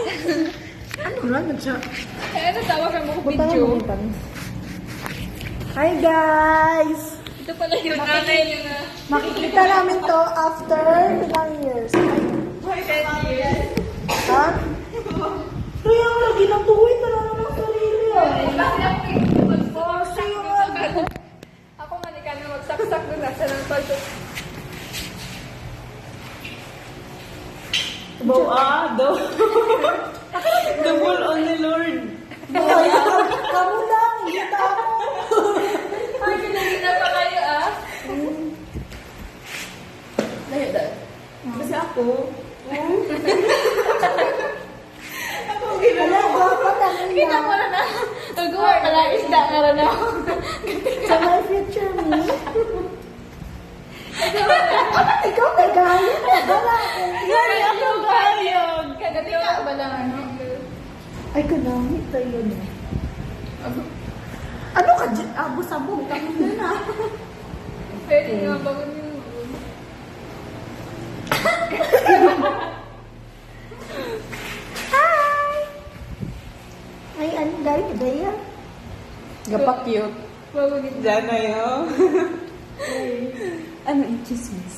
Ano lang siya? Kaya natawagan mo ko Punta video. na punta. Hi guys! Ito pala yung nanay niya na. Makikita namin to after ilang years. Why 10 years? Ha? Kaya nga, ginatuloy na lang ang sarili ah. Ako nga ni kami magsaksak doon nasa ng palto. Bawado. The ball on the Lord. Ay, kamu lang, hindi ako. Ay, pinagina pa kayo ah. Dahil dahil. Kasi ako. Wala, dapat ang Kita mo na na. Nagawa pala isda ka rin ako. Sa my future me. Ikaw nagayat. Wala. Yari ako gayag. Kagatiwa ba lang ano? Ay, kanangit tayo na. Ano ka dyan? Abo-sabog. Kami na. Pwede nga bago yung Hi! Ay, ano dahil? Daya? Gapak cute. bago yung Diyan na yun. Ano yung chismis?